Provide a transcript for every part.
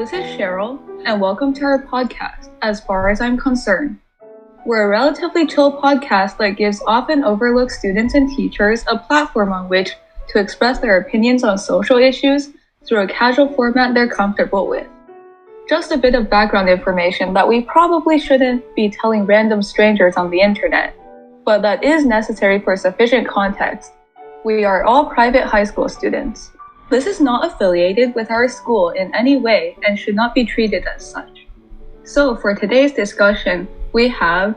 This is Cheryl, and welcome to our podcast, As Far As I'm Concerned. We're a relatively chill podcast that gives often overlooked students and teachers a platform on which to express their opinions on social issues through a casual format they're comfortable with. Just a bit of background information that we probably shouldn't be telling random strangers on the internet, but that is necessary for sufficient context. We are all private high school students. This is not affiliated with our school in any way and should not be treated as such. So for today's discussion, we have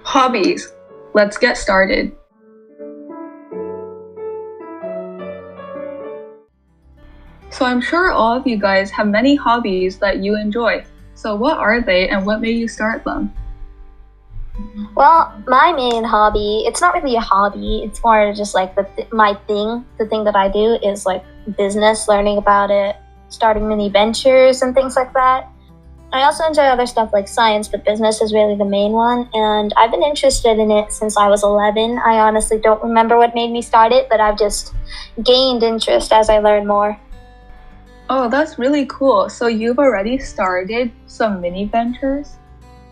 hobbies. Let's get started. So I'm sure all of you guys have many hobbies that you enjoy. So what are they and what made you start them? Well, my main hobby, it's not really a hobby, it's more just like my thing. The thing that I do is like business, learning about it, starting mini ventures and things like that. I also enjoy other stuff like science, but business is really the main one. And I've been interested in it since I was 11. I honestly don't remember what made me start it, but I've just gained interest as I learn more. Oh, that's really cool. So you've already started some mini ventures?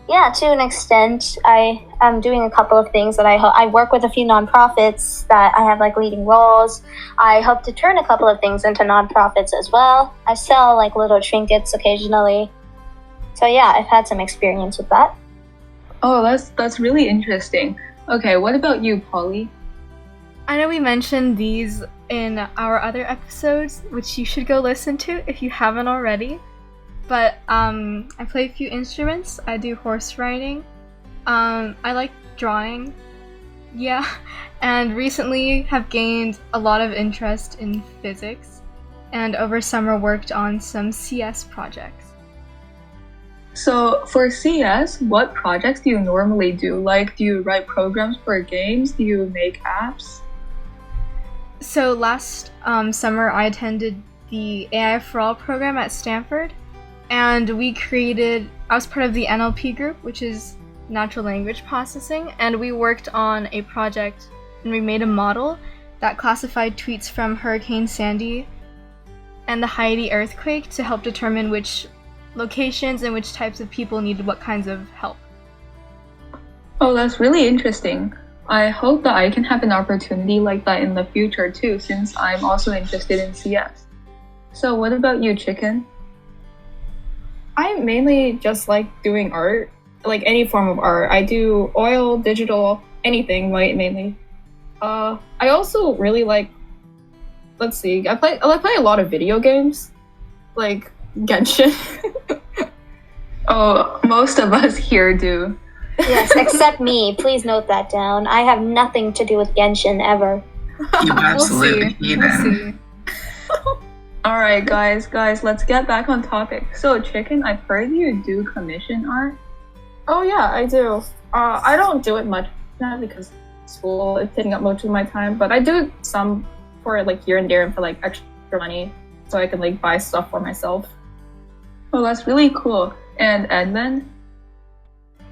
Yeah, to an extent. I am doing a couple of things that I work with a few nonprofits that I have like leading roles. I hope to turn a couple of things into nonprofits as well. I sell like little trinkets occasionally. So yeah, I've had some experience with that. Oh, that's really interesting. Okay, what about you, Polly? I know we mentioned these in our other episodes, which you should go listen to if you haven't already. But I play a few instruments. I do horse riding. I like drawing. Yeah. And recently have gained a lot of interest in physics. And over summer worked on some CS projects. So for CS, what projects do you normally do? Like, do you write programs for games? Do you make apps? So last summer I attended the AI for All program at Stanford. And I was part of the NLP group, which is natural language processing, and we worked on a project and we made a model that classified tweets from Hurricane Sandy and the Haiti earthquake to help determine which locations and which types of people needed what kinds of help. Oh, that's really interesting. I hope that I can have an opportunity like that in the future too, since I'm also interested in CS. So what about you, Chicken? I mainly just like doing art, like any form of art. I do oil, digital, anything, like mainly. I also really like, I play a lot of video games, like Genshin. Oh, most of us here do. Yes, except me. Please note that down. I have nothing to do with Genshin ever. You absolutely We'll see. All right, guys, let's get back on topic. So, Chicken, I've heard you do commission art. Oh yeah, I do. I don't do it much now because school is taking up most of my time, but I do some for like here and there and for like extra money so I can like buy stuff for myself. Oh, that's really cool. And Edmund?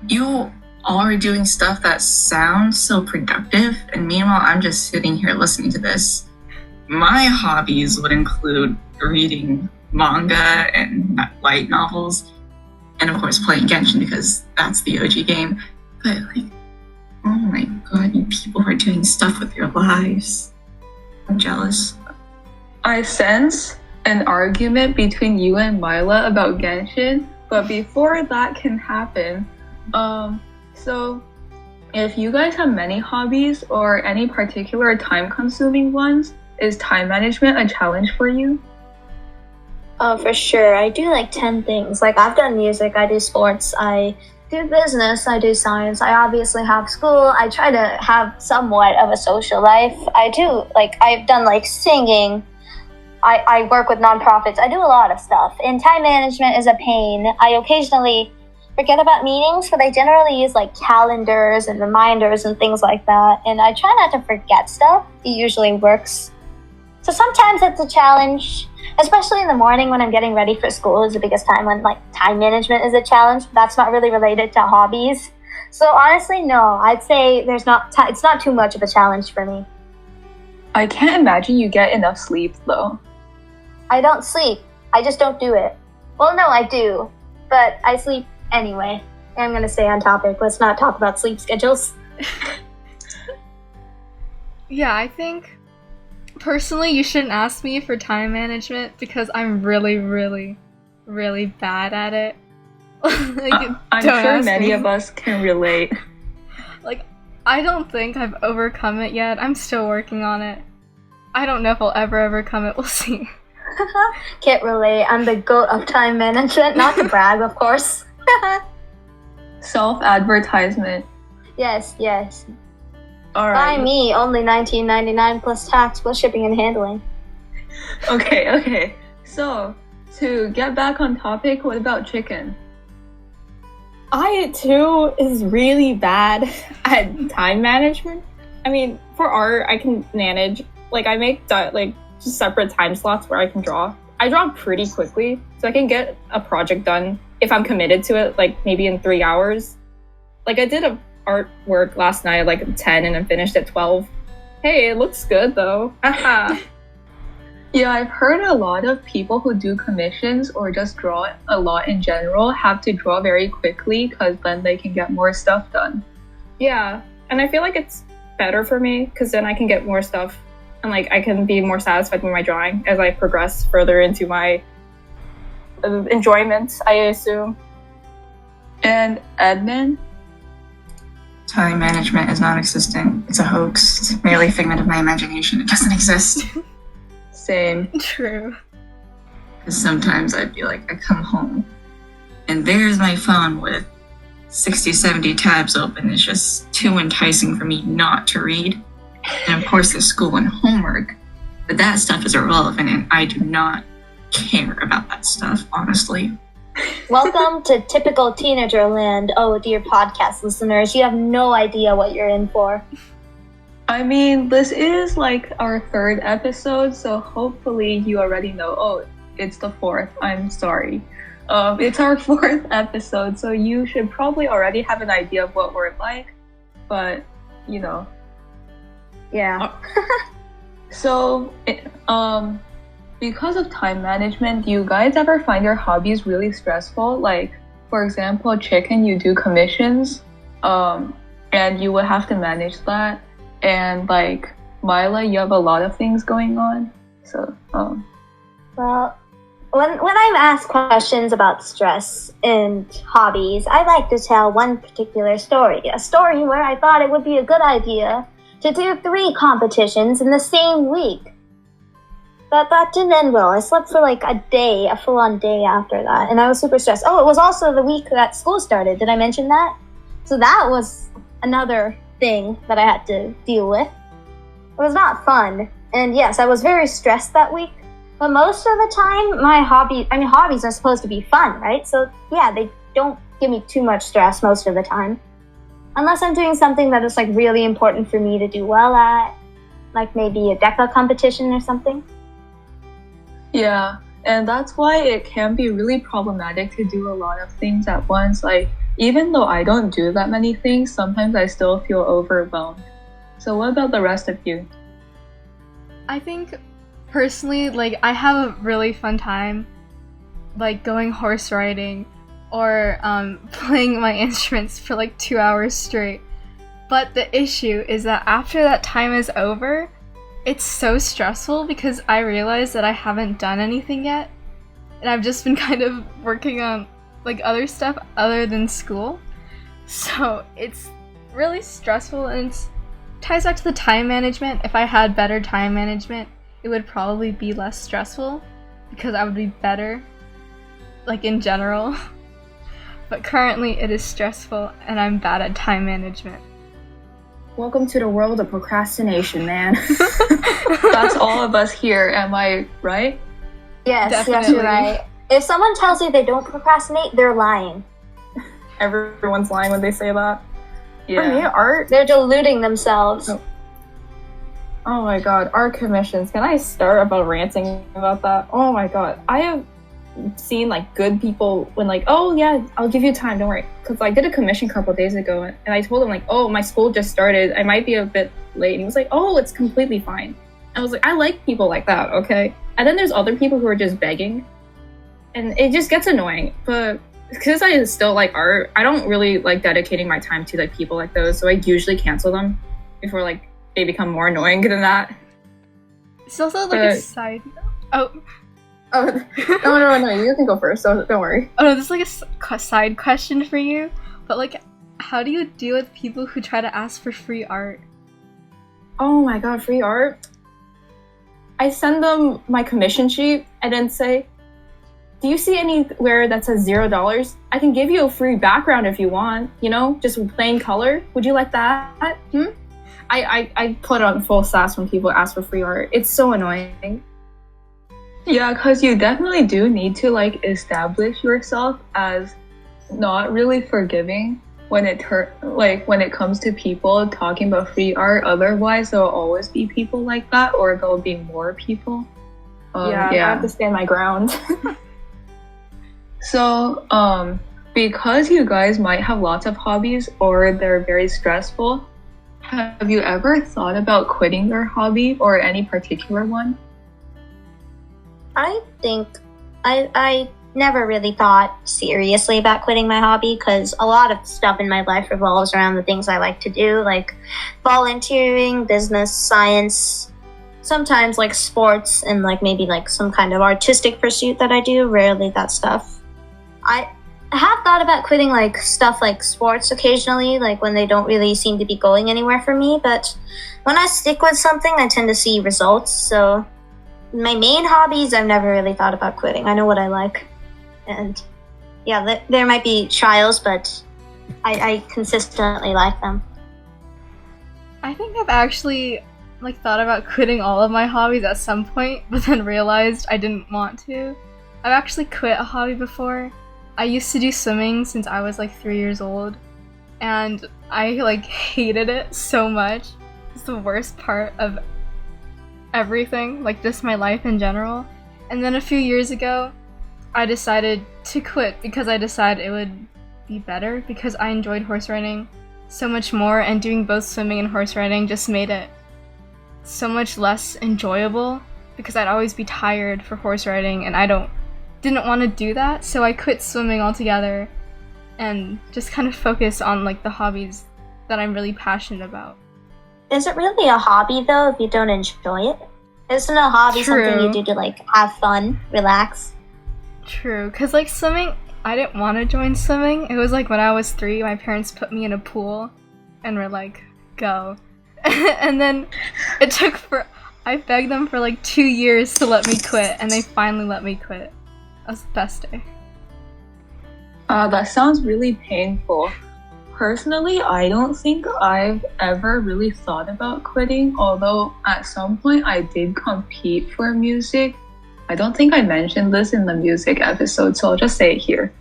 You all are doing stuff that sounds so productive, and meanwhile, I'm just sitting here listening to this. My hobbies would include reading manga and light novels, and of course playing Genshin because that's the OG game. But like, oh my god, you people are doing stuff with your lives. I'm jealous. I sense an argument between you and Mila about Genshin, but before that can happen, so if you guys have many hobbies or any particular time-consuming ones, is time management a challenge for you? Oh, for sure. I do like 10 things. Like I've done music, I do sports, I do business, I do science, I obviously have school. I try to have somewhat of a social life. I've done like singing. I work with nonprofits. I do a lot of stuff. And time management is a pain. I occasionally forget about meetings, but I generally use like calendars and reminders and things like that. And I try not to forget stuff. It usually works. So sometimes it's a challenge, especially in the morning when I'm getting ready for school is the biggest time when like time management is a challenge. That's not really related to hobbies. So honestly, no, I'd say it's not too much of a challenge for me. I can't imagine you get enough sleep though. I don't sleep. I just don't do it. Well, no, I do, but I sleep anyway. I'm gonna stay on topic. Let's not talk about sleep schedules. Yeah, I think personally you shouldn't ask me for time management because I'm really, really, really bad at it. I'm sure many of us can relate. Like, I don't think I've overcome it yet. I'm still working on it. I don't know if I'll ever overcome it. We'll see. Can't relate. I'm the goat of time management. Not to brag, of course. Self-advertisement. Yes. All right. Buy me, only $19.99 plus tax plus shipping and handling. Okay. So, to get back on topic, what about chicken? I too is really bad at time management. I mean, for art, I can manage. Like, I make just separate time slots where I can draw. I draw pretty quickly, so I can get a project done if I'm committed to it, like maybe in 3 hours. Like, I did a artwork last night at like 10 and then finished at 12. Hey, it looks good though. Yeah, I've heard a lot of people who do commissions or just draw a lot in general have to draw very quickly because then they can get more stuff done. Yeah, and I feel like it's better for me because then I can get more stuff and like I can be more satisfied with my drawing as I progress further into my enjoyment, I assume. And admin? Time management is non-existent. It's a hoax. It's merely a figment of my imagination. It doesn't exist. Same. True. Because sometimes I feel like I come home and there's my phone with 60, 70 tabs open. It's just too enticing for me not to read. And of course there's school and homework. But that stuff is irrelevant and I do not care about that stuff, honestly. Welcome to typical teenager land. Oh, dear podcast listeners, you have no idea what you're in for. I mean, this is like our 3rd episode, so hopefully you already know. Oh, it's the 4th. I'm sorry. It's our 4th episode, so you should probably already have an idea of what we're like. But, you know. Yeah. So, because of time management, do you guys ever find your hobbies really stressful? Like, for example, chicken, you do commissions, and you would have to manage that. And like Mila, you have a lot of things going on. So, Well, when I'm asked questions about stress and hobbies, I like to tell one particular story. A story where I thought it would be a good idea to do 3 competitions in the same week. But that didn't end well. I slept for like a day, a full-on day after that, and I was super stressed. Oh, it was also the week that school started. Did I mention that? So that was another thing that I had to deal with. It was not fun. And yes, I was very stressed that week. But most of the time, hobbies are supposed to be fun, right? So yeah, they don't give me too much stress most of the time. Unless I'm doing something that is like really important for me to do well at, like maybe a DECA competition or something. yeah, and that's why it can be really problematic to do a lot of things at once. Like, even though I don't do that many things, sometimes I still feel overwhelmed. So what about the rest of you? I think personally, like, I have a really fun time like going horse riding or playing my instruments for like 2 hours straight. But the issue is that after that time is over, it's so stressful because I realize that I haven't done anything yet. And I've just been kind of working on like other stuff other than school. So it's really stressful, and it ties back to the time management. If I had better time management, it would probably be less stressful because I would be better, like in general. But currently it is stressful and I'm bad at time management. Welcome to the world of procrastination, man. That's all of us here, am I right? Yes, Definitely. you're right. If someone tells you they don't procrastinate, they're lying. Everyone's lying when they say that. Yeah. For me, art. They're deluding themselves. Oh my god, art commissions. Can I start about ranting about that? Oh my god. I have seen like good people when like, oh yeah, I'll give you time, don't worry. Because I did a commission a couple of days ago and I told him like, oh, my school just started. I might be a bit late. And he was like, oh, it's completely fine. I was like, I like people like that, okay? And then there's other people who are just begging. and it just gets annoying. But because I still like art, I don't really like dedicating my time to like people like those, so I usually cancel them before like they become more annoying than that. It's also like a side. Oh, no, you can go first, so don't worry. Oh no, this is like a side question for you. But like, how do you deal with people who try to ask for free art? Oh my god, free art? I send them my commission sheet and then say, do you see anywhere that says $0? I can give you a free background if you want, you know, just with plain color. Would you like that? I put on full sass when people ask for free art. It's so annoying. Yeah, because you definitely do need to like establish yourself as not really forgiving when it comes to people talking about free art. Otherwise, there'll always be people like that, or there'll be more people. I have to stand my ground. So, because you guys might have lots of hobbies or they're very stressful, have you ever thought about quitting your hobby or any particular one? I think I never really thought seriously about quitting my hobby because a lot of stuff in my life revolves around the things I like to do, like volunteering, business, science, sometimes like sports, and like maybe like some kind of artistic pursuit that I do. Rarely that stuff. I have thought about quitting like stuff like sports occasionally, like when they don't really seem to be going anywhere for me, but when I stick with something, I tend to see results. So my main hobbies, I've never really thought about quitting. I know what I like. And yeah, there might be trials, but I consistently like them. I think I've actually like thought about quitting all of my hobbies at some point, but then realized I didn't want to. I've actually quit a hobby before. I used to do swimming since I was like 3 years old, and I like hated it so much. It's the worst part of everything, like just my life in general. And then a few years ago, I decided to quit because I decided it would be better because I enjoyed horse riding so much more, and doing both swimming and horse riding just made it so much less enjoyable because I'd always be tired for horse riding and I didn't want to do that, so I quit swimming altogether and just kind of focus on like the hobbies that I'm really passionate about. Is it really a hobby though if you don't enjoy it? Isn't a hobby something you do to like have fun, relax? True, because like swimming, I didn't want to join swimming. It was like when I was 3, my parents put me in a pool and were like, go. And then I begged them for like 2 years to let me quit, and they finally let me quit. That was the best day. That sounds really painful. Personally, I don't think I've ever really thought about quitting, although at some point I did compete for music. I don't think I mentioned this in the music episode, so I'll just say it here.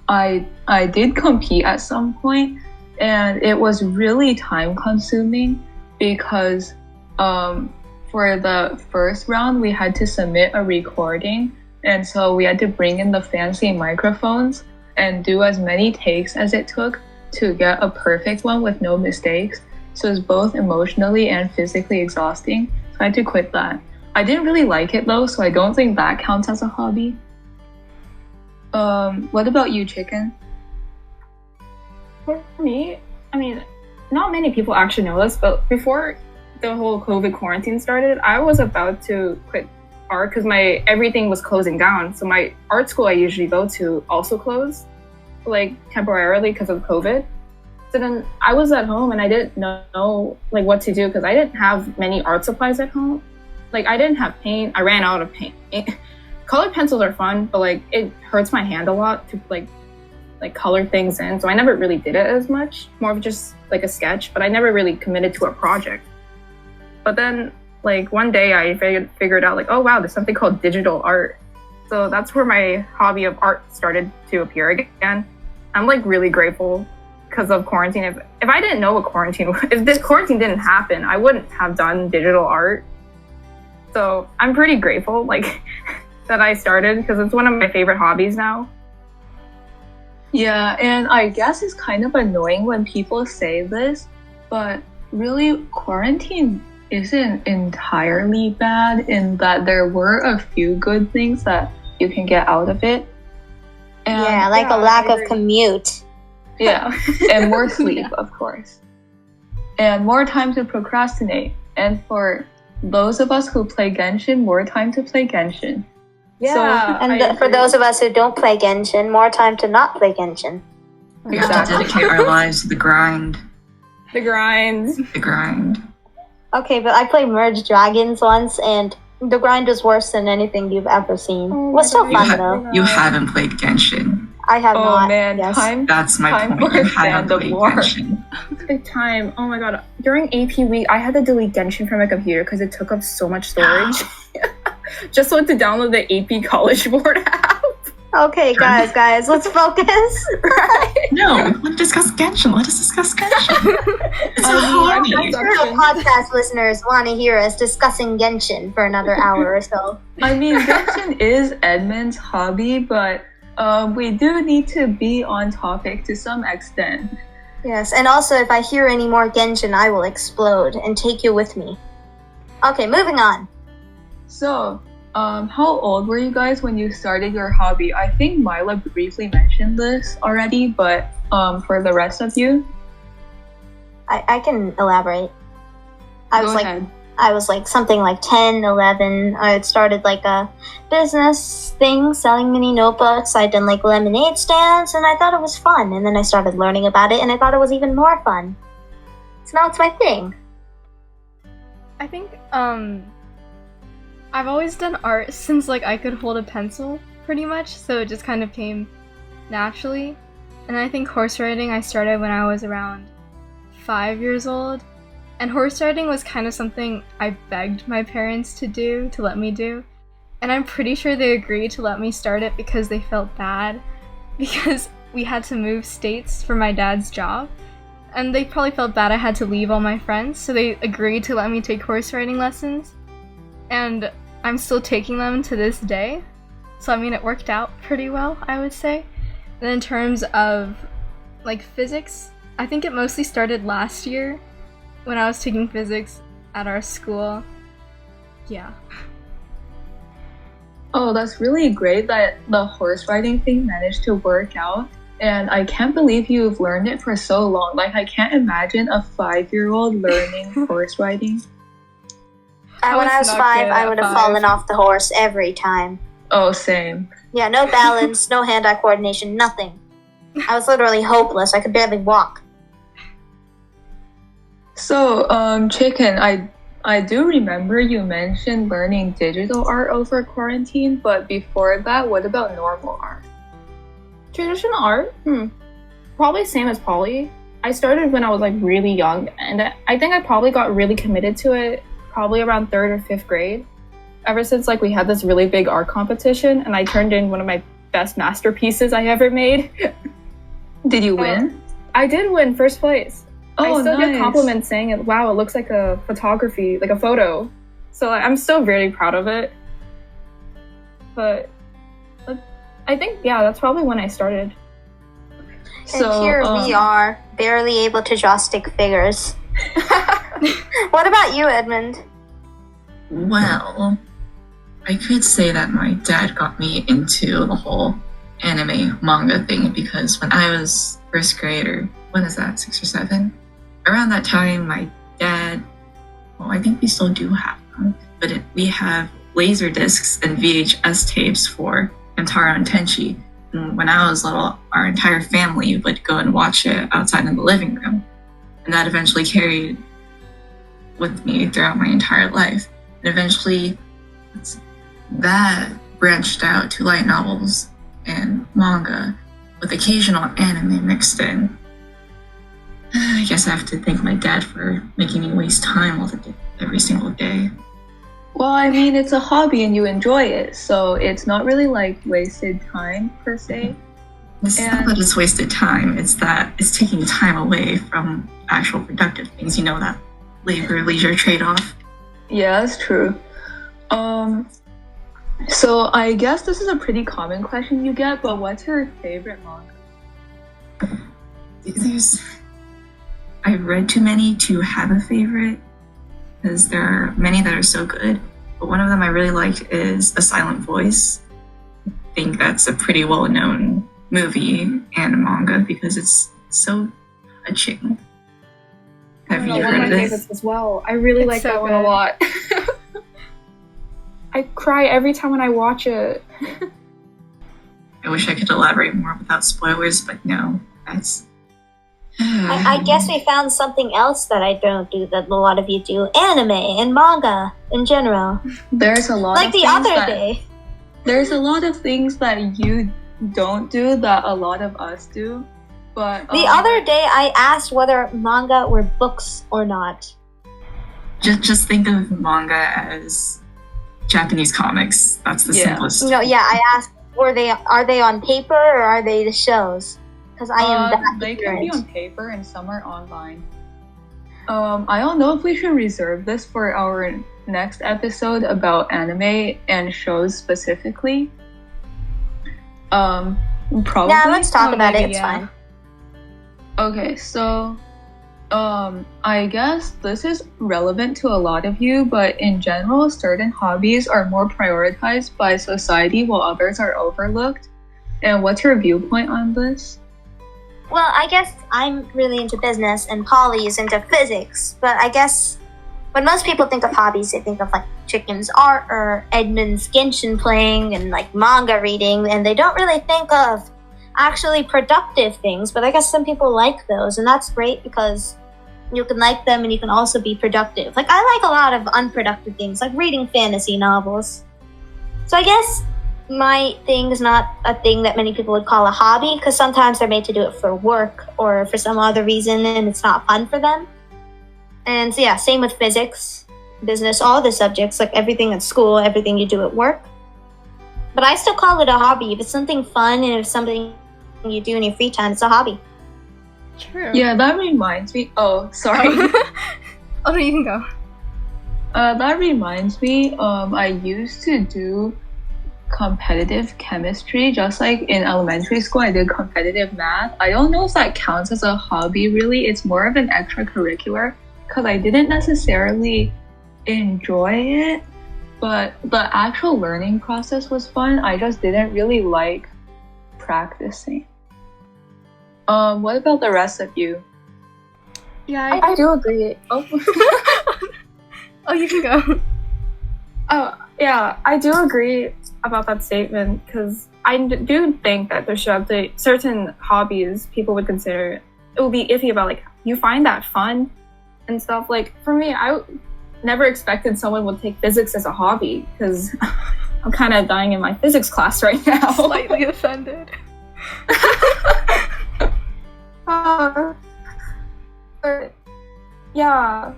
I did compete at some point, and it was really time consuming because for the first round we had to submit a recording, and so we had to bring in the fancy microphones and do as many takes as it took to get a perfect one with no mistakes. So it was both emotionally and physically exhausting, so I had to quit that. I didn't really like it though, so I don't think that counts as a hobby. What about you, Chicken? For me, I mean, not many people actually know this, but before the whole COVID quarantine started, I was about to quit art because everything was closing down. So my art school I usually go to also closed, like temporarily because of COVID. So then I was at home and I didn't know like what to do because I didn't have many art supplies at home. Like I didn't have paint. I ran out of paint. Colored pencils are fun, but like it hurts my hand a lot to like color things in. So I never really did it as much. More of just like a sketch, but I never really committed to a project. But then like one day I figured out like, oh wow, there's something called digital art. So that's where my hobby of art started to appear again. I'm like really grateful because of quarantine. If I didn't know what if this quarantine didn't happen, I wouldn't have done digital art. So I'm pretty grateful like that I started because it's one of my favorite hobbies now. Yeah, and I guess it's kind of annoying when people say this, but really quarantine isn't entirely bad in that there were a few good things that you can get out of it. And yeah, like a lack of commute. yeah, and more sleep, of course. And more time to procrastinate. And for those of us who play Genshin, more time to play Genshin. Yeah. And for those of us who don't play Genshin, more time to not play Genshin. We have to dedicate our lives to the grind. The grind. The grind. Okay, but I played Merge Dragons once, and the grind was worse than anything you've ever seen. Oh It was still my fun, God. though. You haven't played Genshin. I have Oh not. man, yes. That's my time point. for You a haven't fandom played war. Genshin. Big time. Oh my god. During AP week, I had to delete Genshin from my computer because it took up so much storage. Just so to download the AP College Board app. Okay, guys, let's focus. No, let's discuss Genshin. Let us discuss Genshin. It's a I'm hobby. sure the podcast listeners want to hear us discussing Genshin for another hour or so. I mean, Genshin is Edmund's hobby, but we do need to be on topic to some extent. Yes, and also if I hear any more Genshin, I will explode and take you with me. Okay, moving on. So, how old were you guys when you started your hobby? I think Mila briefly mentioned this already, but for the rest of you, I can elaborate. go ahead. I was like something like 10, 11. I had started like a business thing selling mini notebooks. I'd done like lemonade stands and I thought it was fun. And then I started learning about it and I thought it was even more fun. So now it's my thing. I think I've always done art since like I could hold a pencil pretty much, so it just kind of came naturally. And I think horse riding I started when I was around 5 years old. And horse riding was kind of something I begged my parents to let me do. And I'm pretty sure they agreed to let me start it because they felt bad because we had to move states for my dad's job. And they probably felt bad I had to leave all my friends, so they agreed to let me take horse riding lessons. And I'm still taking them to this day. So I mean, it worked out pretty well, I would say. And in terms of like physics, I think it mostly started last year when I was taking physics at our school. Yeah. Oh, that's really great that the horse riding thing managed to work out. And I can't believe you've learned it for so long. Like, I can't imagine a 5-year-old learning horse riding. When I was not 5, good I at would have 5. fallen off the horse every time. Oh, same. Yeah, no balance, no hand-eye coordination, nothing. I was literally hopeless. I could barely walk. So, Chicken, I do remember you mentioned learning digital art over quarantine, but before that, what about normal art? Traditional art? Probably same as Polly. I started when I was like really young, and I think I probably got really committed to it probably around 3rd or 5th grade. Ever since like we had this really big art competition, and I turned in one of my best masterpieces I ever made. Did you win? I did win 1st place. Oh, I still nice. get compliments saying, wow, it looks like a photography, like a photo. So I'm still very proud of it. But I think, yeah, that's probably when I started. So, and here we are, barely able to draw stick figures. What about you, Edmund? Well, I could say that my dad got me into the whole anime manga thing because when I was 1st grade, or when is that, 6 or 7? Around that time, my dad, well, I think we still do have them, but we have laser discs and VHS tapes for Hamtaro and Tenchi. And when I was little, our entire family would go and watch it outside in the living room. And that eventually carried with me throughout my entire life. And eventually, that branched out to light novels and manga with occasional anime mixed in. I guess I have to thank my dad for making me waste time every single day. well, I mean, it's a hobby and you enjoy it, so it's not really like wasted time per se. It's not that it's wasted time, it's that it's taking time away from actual productive things. You know, that labor-leisure trade-off. Yeah, that's true. So I guess this is a pretty common question you get, but what's your favorite manga? I've read too many to have a favorite, because there are many that are so good. But one of them I really liked is A Silent Voice. I think that's a pretty well-known movie and manga because it's so touching. Have you one of heard my of this? favorites as well. I really like so that one a good. lot. I cry every time when I watch it. I wish I could elaborate more without spoilers, but no, that's. I guess we found something else that I don't do that a lot of you do: anime and manga in general. There's a lot Like of the things other that, day. There's a lot of things that you don't do that a lot of us do. But The other day, I asked whether manga were books or not. Just think of manga as Japanese comics. That's the Yeah. simplest. No, yeah, I asked, are they on paper or are they the shows? Because I am that they can be ignorant. on paper and some are online. I don't know if we should reserve this for our next episode about anime and shows specifically. Probably. Yeah, let's talk about maybe, it. It's yeah. fine. Okay, so I guess this is relevant to a lot of you, but in general, certain hobbies are more prioritized by society while others are overlooked. And what's your viewpoint on this? Well, I guess I'm really into business and Polly is into physics, but I guess when most people think of hobbies, they think of like Chicken's art or Edmund's Genshin playing and like manga reading, and they don't really think of actually productive things. But I guess some people like those, and that's great because you can like them and you can also be productive. Like I like a lot of unproductive things, like reading fantasy novels. So I guess my thing is not a thing that many people would call a hobby, because sometimes they're made to do it for work or for some other reason and it's not fun for them. And so yeah, same with physics, business, all the subjects, like everything at school, everything you do at work. But I still call it a hobby. If it's something fun and if it's something you do in your free time, it's a hobby. True. Yeah, that reminds me. Oh, sorry. Oh, no, you can go. That reminds me. I used to do competitive chemistry, just like in elementary school. I did competitive math. I don't know if that counts as a hobby. Really, it's more of an extracurricular because I didn't necessarily enjoy it, but the actual learning process was fun. I just didn't really like practicing. What about the rest of you? Yeah, I do agree. Oh. Oh, you can go. Oh, yeah, I do agree about that statement because I do think that there should be certain hobbies people would consider it would be iffy about, like, you find that fun and stuff. Like, for me, I never expected someone would take physics as a hobby because I'm kind of dying in my physics class right now. Slightly offended. But yeah,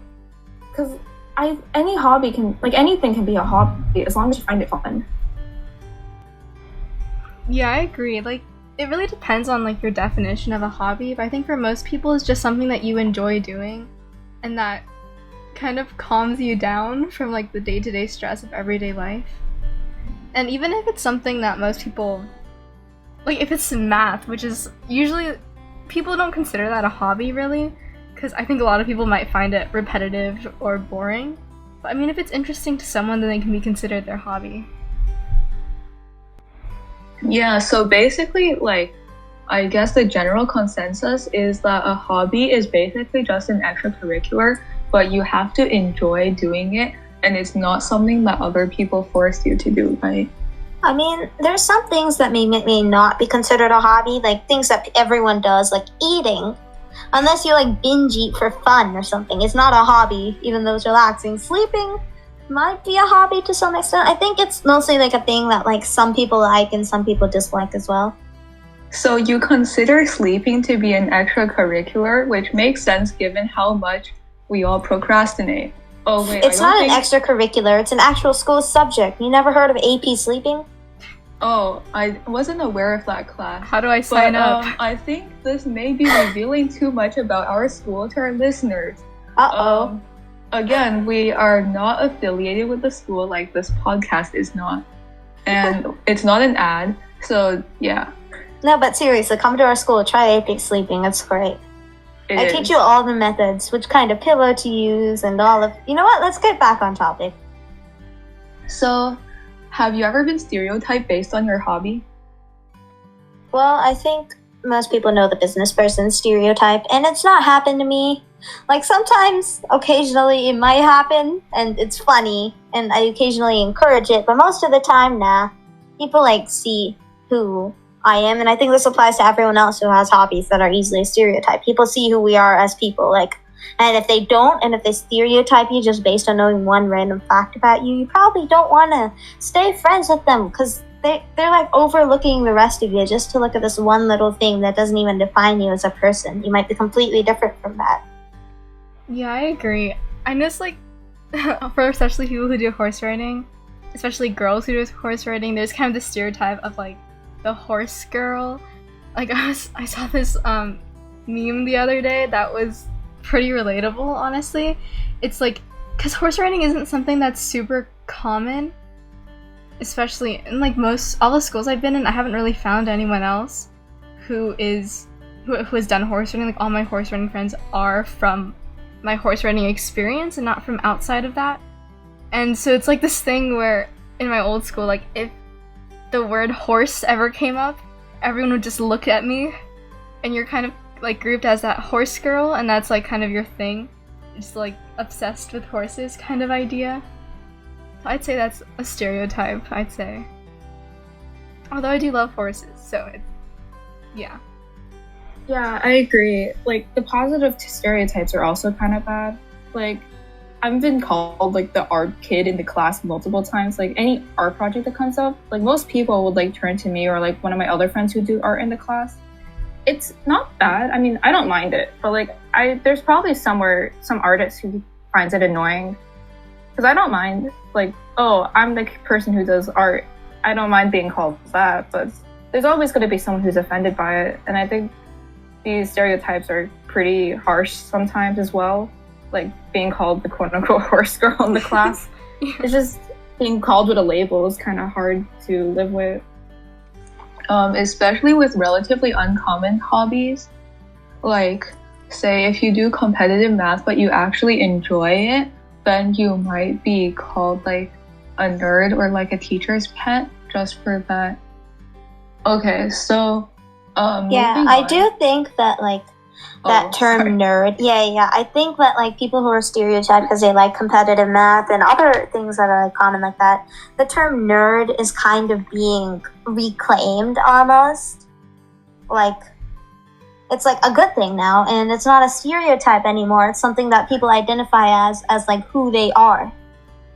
because any hobby can, like, anything can be a hobby as long as you find it fun. Yeah, I agree. Like, it really depends on like your definition of a hobby, but I think for most people it's just something that you enjoy doing and that kind of calms you down from like the day-to-day stress of everyday life. And even if it's something that most people, like if it's math, which is usually, people don't consider that a hobby really, because I think a lot of people might find it repetitive or boring. But I mean, if it's interesting to someone, then it can be considered their hobby. Yeah, so basically, like, I guess the general consensus is that a hobby is basically just an extracurricular, but you have to enjoy doing it, and it's not something that other people force you to do, right? I mean, there's some things that may not be considered a hobby, like things that everyone does, like eating. Unless you like binge eat for fun or something, it's not a hobby, even though it's relaxing. Sleeping might be a hobby to some extent. I think it's mostly like a thing that like some people like and some people dislike as well. So you consider sleeping to be an extracurricular, which makes sense given how much we all procrastinate. Oh wait, It's not an extracurricular, it's an actual school subject. You never heard of AP sleeping? Oh, I wasn't aware of that class. How do I sign up? I think this may be revealing too much about our school to our listeners. Uh-oh. Again, we are not affiliated with the school, like this podcast is not. And it's not an ad, so yeah. No, but seriously, come to our school, try AP sleeping, it's great. I teach you all the methods, which kind of pillow to use and all of... You know what, let's get back on topic. So, have you ever been stereotyped based on your hobby? Well, I think most people know the business person stereotype, and it's not happened to me. Like, sometimes, occasionally, it might happen, and it's funny, and I occasionally encourage it, but most of the time, nah. People, like, see who I am, and I think this applies to everyone else who has hobbies that are easily stereotyped. People see who we are as people, like, and if they don't, and if they stereotype you just based on knowing one random fact about you, you probably don't want to stay friends with them, because they're like overlooking the rest of you just to look at this one little thing that doesn't even define you as a person. You might be completely different from that. Yeah, I agree. I notice, like, for especially people who do horse riding, especially girls who do horse riding, there's kind of the stereotype of, like, the horse girl. Like, I saw this meme the other day that was pretty relatable, honestly. It's like, because horse riding isn't something that's super common, especially in, like, all the schools I've been in. I haven't really found anyone else who has done horse riding. Like, all my horse riding friends are from my horse riding experience and not from outside of that. And so it's like this thing where in my old school, like, if the word horse ever came up, everyone would just look at me, and you're kind of like grouped as that horse girl, and that's like kind of your thing, just like obsessed with horses kind of idea. So I'd say that's a stereotype, I'd say. Although I do love horses, so yeah. Yeah, I agree. Like, the positive stereotypes are also kind of bad. Like, I've been called, like, the art kid in the class multiple times. Like, any art project that comes up, like, most people would, like, turn to me or, like, one of my other friends who do art in the class. It's not bad. I mean, I don't mind it. But, like, there's probably some artist who finds it annoying. Because I don't mind. Like, oh, I'm the person who does art. I don't mind being called that. But there's always going to be someone who's offended by it. And I think these stereotypes are pretty harsh sometimes as well. Like, being called the quote-unquote horse girl in the class. Yeah. It's just being called with a label is kind of hard to live with. Especially with relatively uncommon hobbies. Like, say if you do competitive math but you actually enjoy it, then you might be called, like, a nerd or, like, a teacher's pet just for that. Okay, so Yeah, I do think that, like, that term nerd. Yeah. I think that, like, people who are stereotyped because they like competitive math and other things that are, like, common like that, the term nerd is kind of being reclaimed almost. Like, it's, like, a good thing now, and it's not a stereotype anymore. It's something that people identify as like, who they are,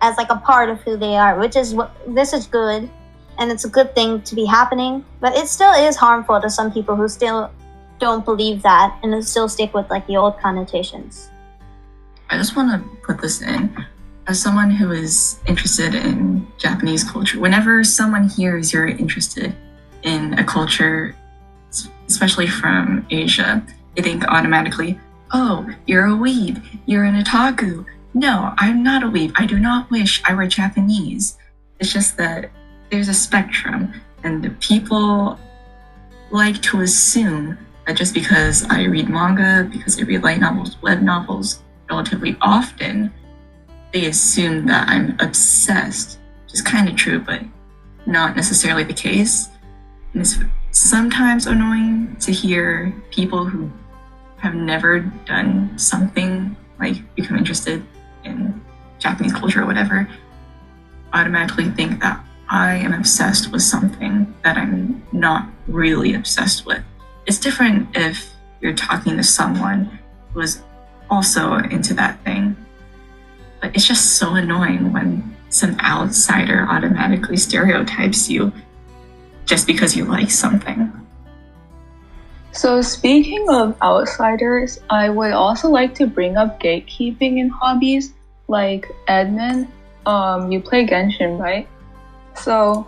as, like, a part of who they are, this is good, and it's a good thing to be happening, but it still is harmful to some people who still don't believe that and still stick with, like, the old connotations. I just want to put this in. As someone who is interested in Japanese culture, whenever someone hears you're interested in a culture, especially from Asia, they think automatically, oh, you're a weeb, you're an otaku. No, I'm not a weeb. I do not wish I were Japanese. It's just that there's a spectrum, and people like to assume that just because I read manga, because I read light novels, web novels relatively often, they assume that I'm obsessed, which is kind of true, but not necessarily the case. And it's sometimes annoying to hear people who have never done something like become interested in Japanese culture or whatever, automatically think that I am obsessed with something that I'm not really obsessed with. It's different if you're talking to someone who is also into that thing. But it's just so annoying when some outsider automatically stereotypes you just because you like something. So speaking of outsiders, I would also like to bring up gatekeeping in hobbies. Like, Edmund, you play Genshin, right? So,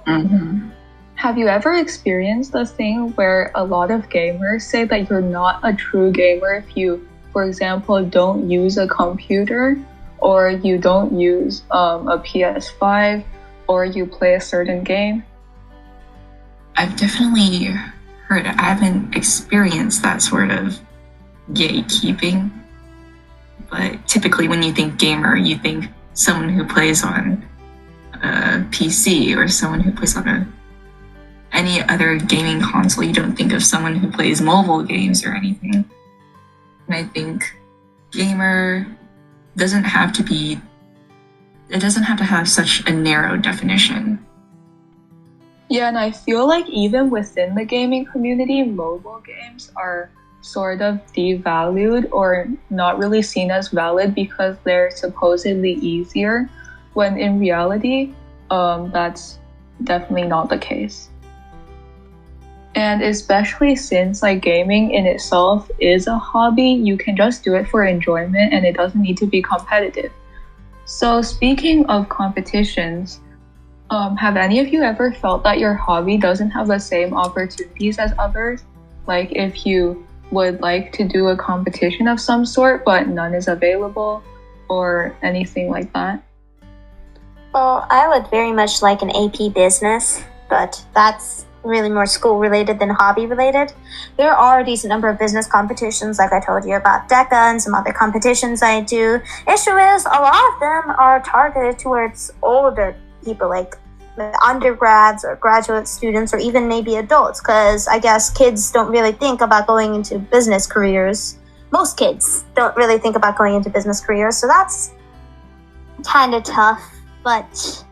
have you ever experienced the thing where a lot of gamers say that you're not a true gamer if you, for example, don't use a computer, or you don't use a PS5, or you play a certain game? I've definitely heard, I haven't experienced that sort of gatekeeping, but typically when you think gamer, you think someone who plays on a PC or someone who plays on a any other gaming console, you don't think of someone who plays mobile games or anything. And I think gamer doesn't have to have such a narrow definition. Yeah, and I feel like even within the gaming community, mobile games are sort of devalued or not really seen as valid because they're supposedly easier, when in reality, that's definitely not the case. And especially since like gaming in itself is a hobby, you can just do it for enjoyment and it doesn't need to be competitive. So speaking of competitions, have any of you ever felt that your hobby doesn't have the same opportunities as others? Like if you would like to do a competition of some sort, but none is available or anything like that? Well, I would very much like an AP business, but that's really more school related than hobby related. There are a decent number of business competitions, like I told you about DECA and some other competitions I do. Issue is, a lot of them are targeted towards older people, like undergrads or graduate students or even maybe adults, because I guess kids don't really think about going into business careers. Most kids don't really think about going into business careers, so that's kind of tough. But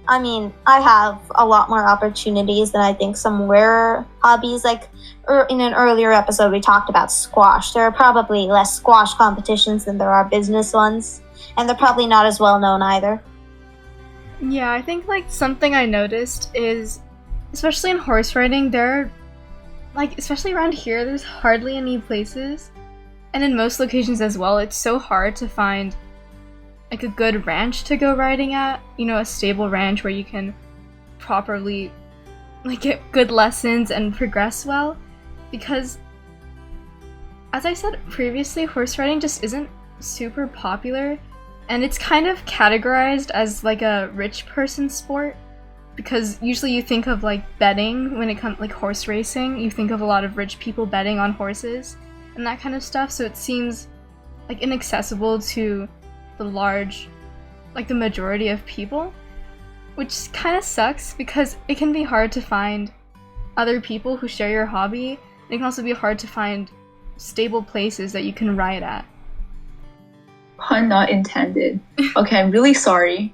I mean, I have a lot more opportunities than I think some rarer hobbies. Like in an earlier episode, we talked about squash. There are probably less squash competitions than there are business ones, and they're probably not as well known either. Yeah, I think like something I noticed is, especially in horse riding, especially around here, there's hardly any places, and in most locations as well, it's so hard to find like a good ranch to go riding at, a stable ranch where you can properly like get good lessons and progress well, because as I said previously, horse riding just isn't super popular, and it's kind of categorized as like a rich person sport, because usually you think of like betting when it comes like horse racing, you think of a lot of rich people betting on horses and that kind of stuff, so it seems like inaccessible to the majority of people, which kind of sucks because it can be hard to find other people who share your hobby, and it can also be hard to find stable places that you can ride at. Pun not intended. Okay, I'm really sorry.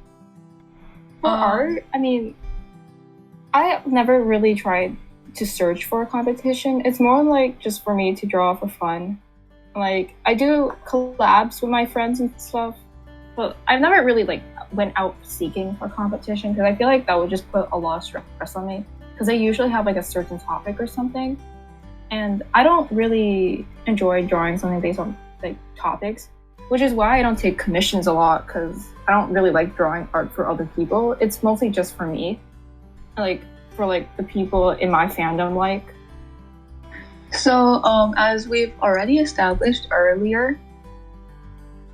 For art, I mean, I have never really tried to search for a competition. It's more like just for me to draw for fun. Like, I do collabs with my friends and stuff, but I've never really went out seeking for competition because I feel like that would just put a lot of stress on me, because they usually have like a certain topic or something, and I don't really enjoy drawing something based on like topics, which is why I don't take commissions a lot, because I don't really like drawing art for other people. It's mostly just for me, like for like the people in my fandom like. So as we've already established earlier,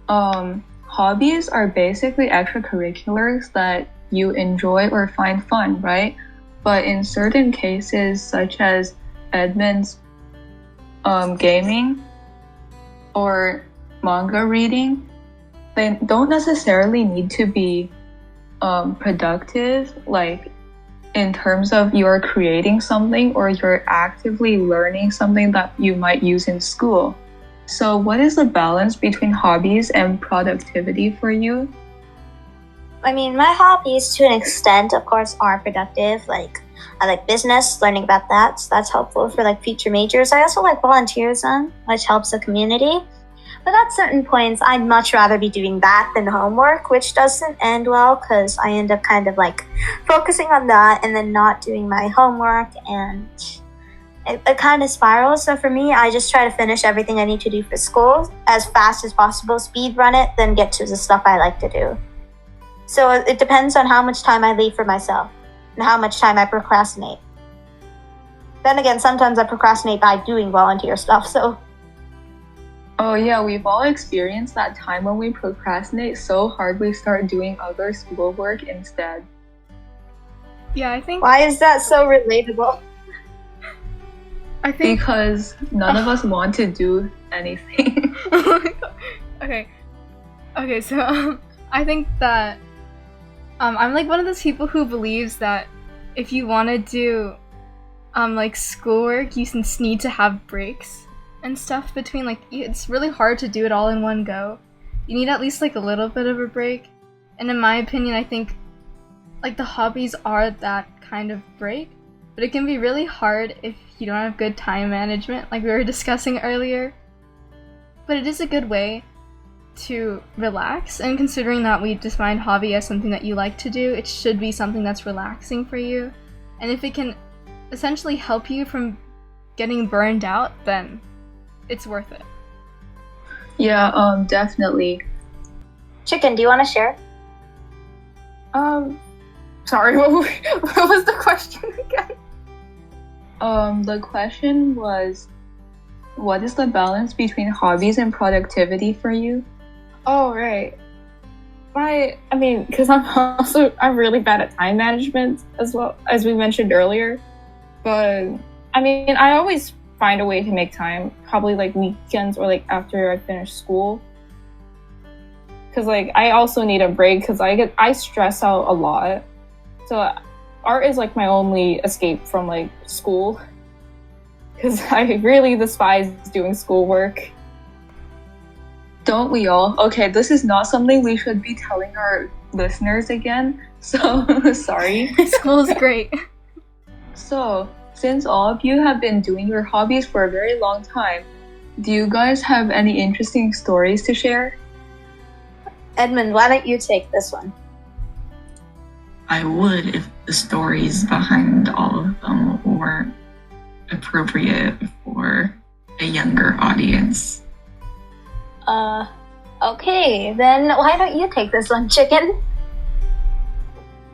hobbies are basically extracurriculars that you enjoy or find fun, right? But in certain cases, such as Edmund's gaming or manga reading, they don't necessarily need to be productive, like in terms of you're creating something or you're actively learning something that you might use in school. So what is the balance between hobbies and productivity for you? I mean, my hobbies to an extent, of course, are productive. Like, I like business, learning about that, so that's helpful for like future majors. I also like volunteerism, which helps the community. But at certain points, I'd much rather be doing that than homework, which doesn't end well because I end up kind of like focusing on that and then not doing my homework, and it kind of spirals. So for me, I just try to finish everything I need to do for school as fast as possible, speed run it, then get to the stuff I like to do. So it depends on how much time I leave for myself and how much time I procrastinate. Then again, sometimes I procrastinate by doing volunteer stuff, so. Oh yeah, we've all experienced that time when we procrastinate so hard we start doing other schoolwork instead. Yeah, I think... Why is that so relatable? I think... Because none of us want to do anything. Okay, so I think that I'm like one of those people who believes that if you want to do like schoolwork, you just need to have breaks and stuff between. Like, it's really hard to do it all in one go. You need at least like a little bit of a break. And in my opinion, I think like the hobbies are that kind of break, but it can be really hard if you don't have good time management, like we were discussing earlier. But it is a good way to relax, and considering that we define hobby as something that you like to do, it should be something that's relaxing for you. And if it can essentially help you from getting burned out, then it's worth it. Yeah, definitely. Chicken, do you want to share? Sorry, what was the question again? The question was, what is the balance between hobbies and productivity for you? Oh, right. Because I'm really bad at time management as well, as we mentioned earlier. But, I always find a way to make time, probably like weekends or like after I finish school. Because like I also need a break because I stress out a lot. So art is like my only escape from like school. Because I really despise doing schoolwork. Don't we all? Okay, this is not something we should be telling our listeners again, so sorry. School is great. So, since all of you have been doing your hobbies for a very long time, do you guys have any interesting stories to share? Edmund, why don't you take this one? I would if the stories behind all of them weren't appropriate for a younger audience. Okay, then why don't you take this one, Chicken?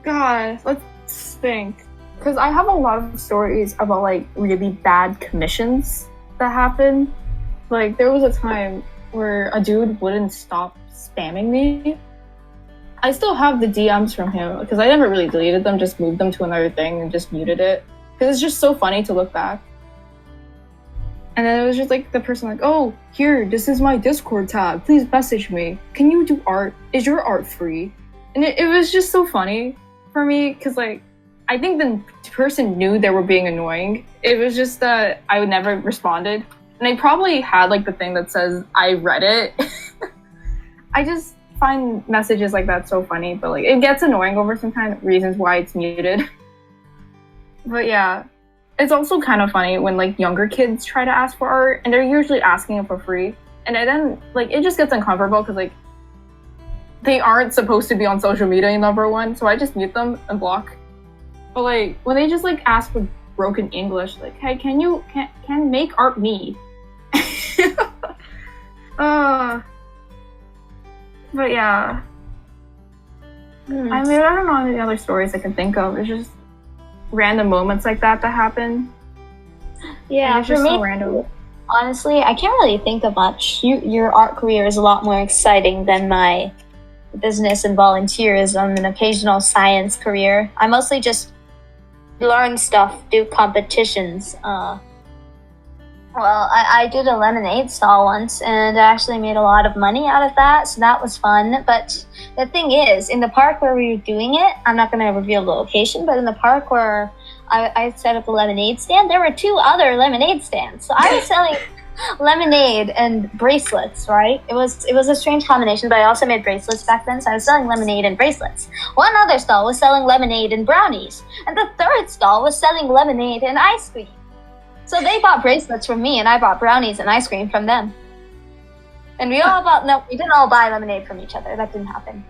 God, let's think. Because I have a lot of stories about like really bad commissions that happened. Like there was a time where a dude wouldn't stop spamming me. I still have the DMs from him because I never really deleted them, just moved them to another thing and just muted it. Because it's just so funny to look back. And then it was just like the person like, oh, here, this is my Discord tab. Please message me. Can you do art? Is your art free? And it was just so funny for me because like, I think the person knew they were being annoying. It was just that I would never responded. And I probably had like the thing that says, I read it. I just find messages like that so funny, but like it gets annoying over some kind of reasons why it's muted. But yeah. It's also kind of funny when like younger kids try to ask for art and they're usually asking it for free. And then like it just gets uncomfortable because like they aren't supposed to be on social media, number one. So I just mute them and block. But like when they just like ask for broken English, like, hey, can make art me? But yeah. I don't know any other stories I can think of. It's just random moments like that happen. Yeah, it's for just me, so random. Honestly, I can't really think of much. Your art career is a lot more exciting than my business and volunteerism and occasional science career. I mostly just learn stuff, do competitions. Well, I did a lemonade stall once, and I actually made a lot of money out of that, so that was fun. But the thing is, in the park where we were doing it, I'm not going to reveal the location, but in the park where I set up a lemonade stand, there were 2 other lemonade stands. So I was selling lemonade and bracelets, right? It was a strange combination, but I also made bracelets back then, so I was selling lemonade and bracelets. One other stall was selling lemonade and brownies, and the third stall was selling lemonade and ice cream. So they bought bracelets from me, and I bought brownies and ice cream from them. And we didn't all buy lemonade from each other. That didn't happen.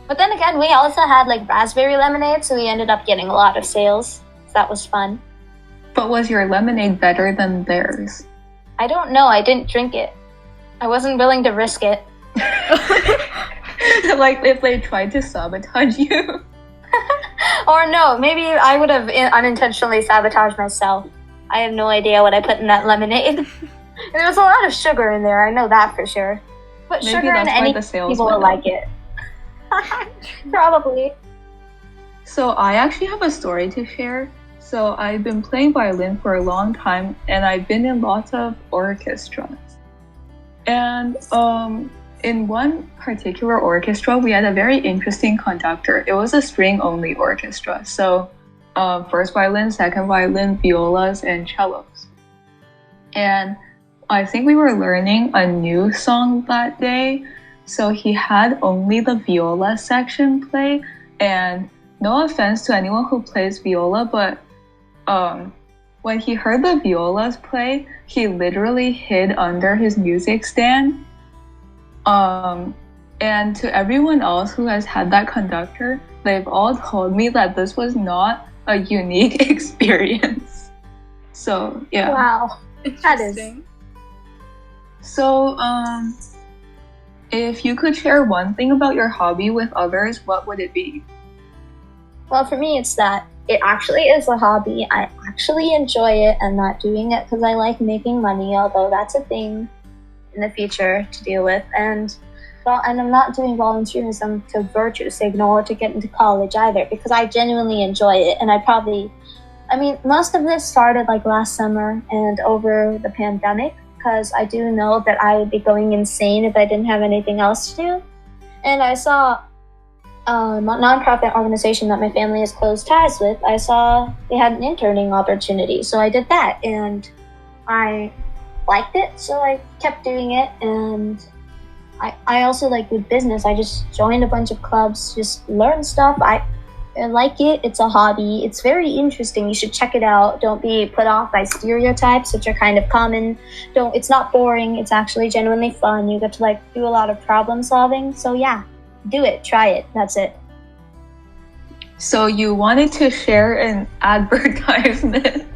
But then again, we also had like raspberry lemonade, so we ended up getting a lot of sales. So that was fun. But was your lemonade better than theirs? I don't know. I didn't drink it. I wasn't willing to risk it. Like if they tried to sabotage you? Or no, maybe I would have unintentionally sabotaged myself. I have no idea what I put in that lemonade. There was a lot of sugar in there, I know that for sure. But Maybe sugar in any people will like it. Probably. So I actually have a story to share. So I've been playing violin for a long time, and I've been in lots of orchestras. And in one particular orchestra, we had a very interesting conductor. It was a string-only orchestra. So first violin, second violin, violas, and cellos. And I think we were learning a new song that day, so he had only the viola section play. And no offense to anyone who plays viola, but when he heard the violas play, he literally hid under his music stand. And to everyone else who has had that conductor, they've all told me that this was not a unique experience. So yeah. Wow. That is. So if you could share one thing about your hobby with others, what would it be? Well, for me, it's that it actually is a hobby. I actually enjoy it. I'm not doing it because I like making money, although that's a thing in the future to deal with. And I'm not doing volunteerism to virtue signal or to get into college either, because I genuinely enjoy it. And most of this started like last summer and over the pandemic, because I do know that I would be going insane if I didn't have anything else to do. And I saw a nonprofit organization that my family has close ties with. I saw they had an interning opportunity, so I did that, and I liked it, so I kept doing it. And I also like with business, I just joined a bunch of clubs, just learn stuff. I like it. It's a hobby. It's very interesting. You should check it out. Don't be put off by stereotypes, which are kind of common. It's not boring. It's actually genuinely fun. You get to like do a lot of problem solving. So yeah, do it. Try it. That's it. So you wanted to share an advertisement.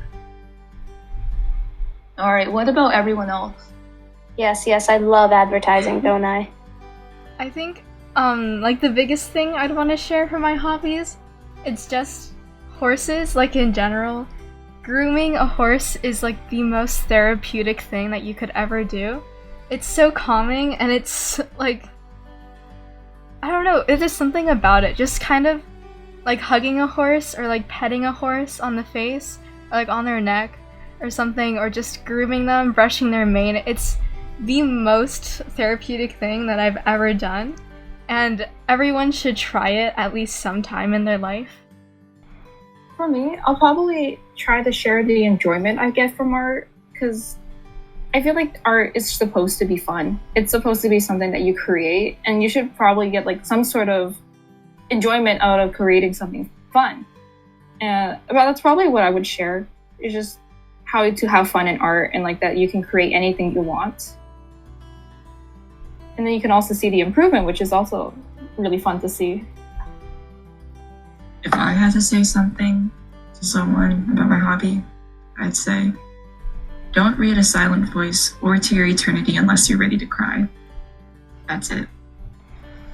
All right, what about everyone else? Yes, I love advertising, don't I? I think, like the biggest thing I'd want to share for my hobbies, it's just horses, like in general. Grooming a horse is like the most therapeutic thing that you could ever do. It's so calming, and it's like, I don't know, there's something about it, just kind of like hugging a horse or like petting a horse on the face, or like on their neck or something, or just grooming them, brushing their mane. It's the most therapeutic thing that I've ever done, and everyone should try it at least sometime in their life. For me, I'll probably try to share the enjoyment I get from art, because I feel like art is supposed to be fun. It's supposed to be something that you create, and you should probably get like some sort of enjoyment out of creating something fun. But that's probably what I would share, is just how to have fun in art, and like that you can create anything you want. And then you can also see the improvement, which is also really fun to see. If I had to say something to someone about my hobby, I'd say, don't read a silent voice or to your eternity unless you're ready to cry. That's it.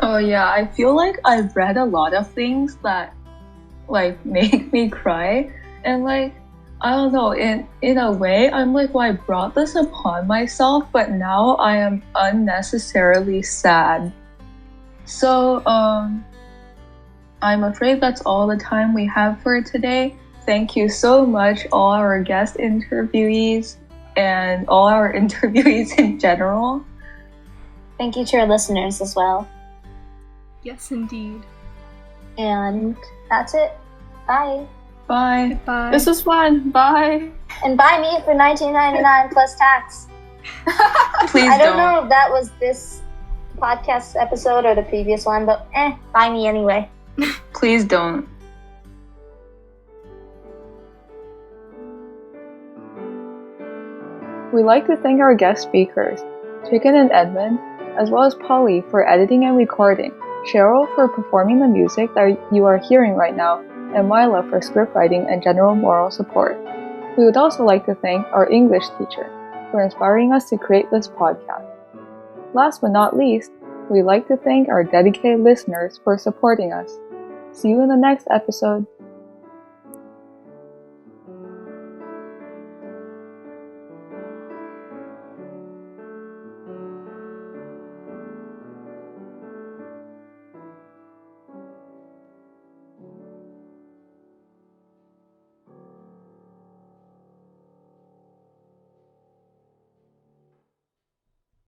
Oh yeah, I feel like I've read a lot of things that like make me cry, and like I don't know, in a way I'm like, well, I brought this upon myself, but now I am unnecessarily sad. So I'm afraid that's all the time we have for today. Thank you so much, all our guest interviewees and all our interviewees in general. Thank you to our listeners as well. Yes, indeed. And that's it. Bye. Bye. Goodbye. This was fun. Bye. And buy me for $19.99 plus tax. Please I don't know if that was this podcast episode or the previous one, but buy me anyway. Please don't. We'd like to thank our guest speakers, Chicken and Edmund, as well as Polly for editing and recording, Cheryl for performing the music that you are hearing right now, and Mila for scriptwriting and general moral support. We would also like to thank our English teacher for inspiring us to create this podcast. Last but not least, we'd like to thank our dedicated listeners for supporting us. See you in the next episode.